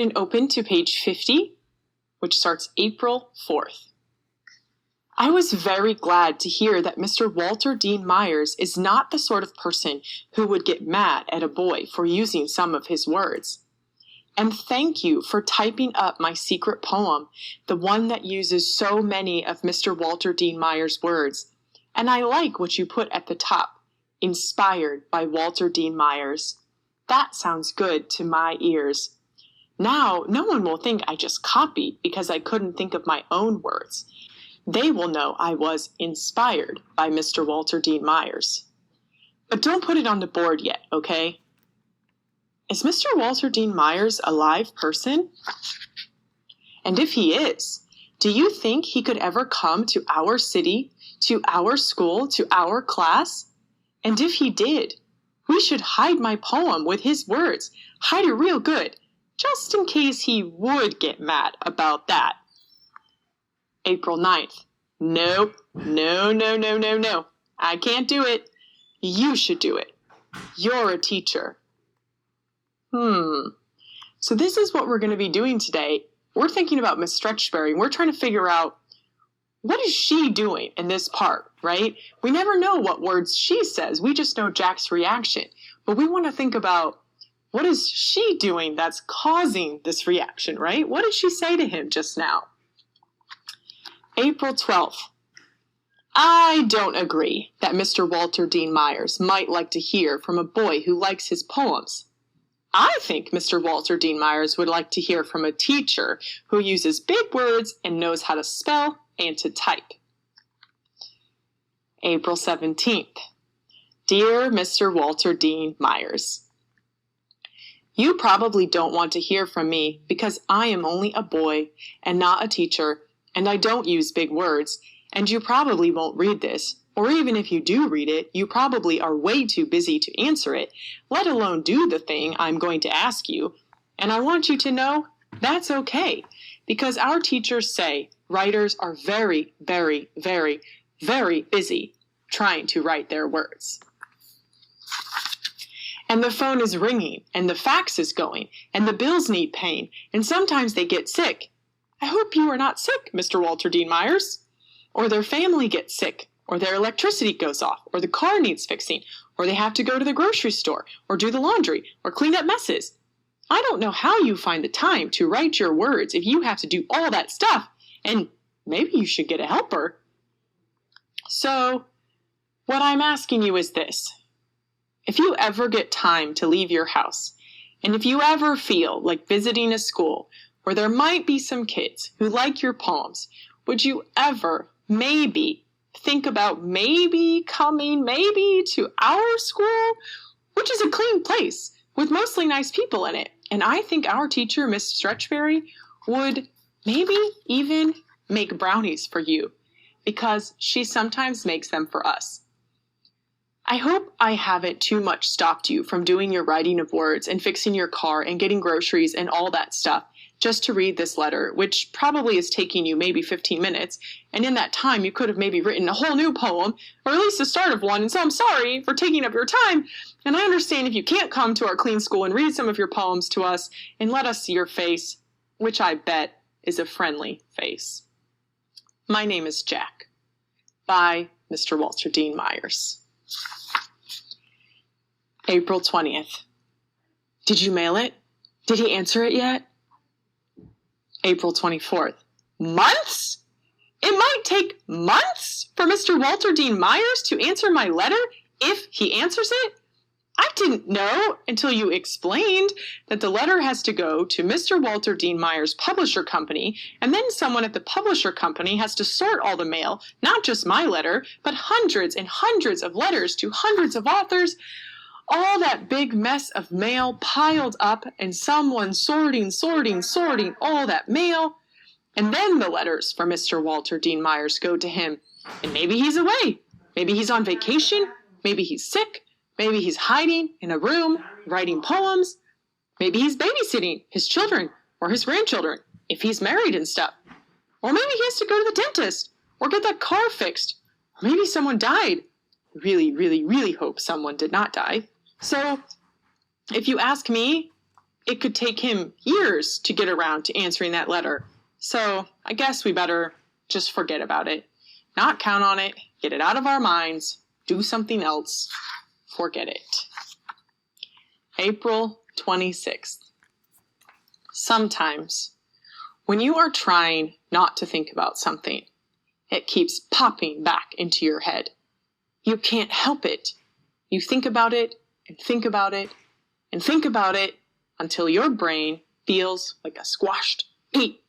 And open to page 50, which starts April 4th. I was very glad to hear that Mr. Walter Dean Myers is not the sort of person who would get mad at a boy for using some of his words. And thank you for typing up my secret poem, the one that uses so many of Mr. Walter Dean Myers' words. And I like what you put at the top, inspired by Walter Dean Myers. That sounds good to my ears. Now, no one will think I just copied because I couldn't think of my own words. They will know I was inspired by Mr. Walter Dean Myers. But don't put it on the board yet, okay? Is Mr. Walter Dean Myers a live person? And if he is, do you think he could ever come to our city, to our school, to our class? And if he did, we should hide my poem with his words, hide it real good, just in case he would get mad about that. April 9th. Nope. No. I can't do it. You should do it. You're a teacher. So this is what we're going to be doing today. We're thinking about Miss Stretchberry. We're trying to figure out what is she doing in this part, right? We never know what words she says. We just know Jack's reaction. But we want to think about what is she doing that's causing this reaction, right? What did she say to him just now? April 12th. I don't agree that Mr. Walter Dean Myers might like to hear from a boy who likes his poems. I think Mr. Walter Dean Myers would like to hear from a teacher who uses big words and knows how to spell and to type. April 17th. Dear Mr. Walter Dean Myers, you probably don't want to hear from me because I am only a boy and not a teacher, and I don't use big words, and you probably won't read this, or even if you do read it, you probably are way too busy to answer it, let alone do the thing I'm going to ask you. And I want you to know that's okay, because our teachers say writers are very, very, very, very busy trying to write their words. And the phone is ringing, and the fax is going, and the bills need paying, and sometimes they get sick. I hope you are not sick, Mr. Walter Dean Myers. Or their family gets sick, or their electricity goes off, or the car needs fixing, or they have to go to the grocery store, or do the laundry, or clean up messes. I don't know how you find the time to write your words if you have to do all that stuff, and maybe you should get a helper. So, what I'm asking you is this. If you ever get time to leave your house, and if you ever feel like visiting a school where there might be some kids who like your poems, would you ever maybe think about maybe coming to our school, which is a clean place with mostly nice people in it? And I think our teacher, Miss Stretchberry, would maybe even make brownies for you because she sometimes makes them for us. I hope I haven't too much stopped you from doing your writing of words and fixing your car and getting groceries and all that stuff just to read this letter, which probably is taking you maybe 15 minutes. And in that time, you could have maybe written a whole new poem, or at least the start of one. And so I'm sorry for taking up your time. And I understand if you can't come to our clean school and read some of your poems to us and let us see your face, which I bet is a friendly face. My name is Jack. By Mr. Walter Dean Myers. April 20th. Did you mail it? Did he answer it yet? April 24th. Months? It might take months for Mr. Walter Dean Myers to answer my letter if he answers it? I didn't know until you explained that the letter has to go to Mr. Walter Dean Myers' publisher company, and then someone at the publisher company has to sort all the mail, not just my letter, but hundreds and hundreds of letters to hundreds of authors. All that big mess of mail piled up, and someone sorting all that mail. And then the letters from Mr. Walter Dean Myers go to him. And maybe he's away. Maybe he's on vacation. Maybe he's sick. Maybe he's hiding in a room, writing poems. Maybe he's babysitting his children or his grandchildren, if he's married and stuff. Or maybe he has to go to the dentist or get that car fixed. Or maybe someone died. Really, really, really hope someone did not die. So, if you ask me, it could take him years to get around to answering that letter. So I guess we better just forget about it. Not count on it, get it out of our minds, do something else, forget it. April 26th. Sometimes, when you are trying not to think about something, it keeps popping back into your head. You can't help it. You think about it and think about it and think about it until your brain feels like a squashed pea.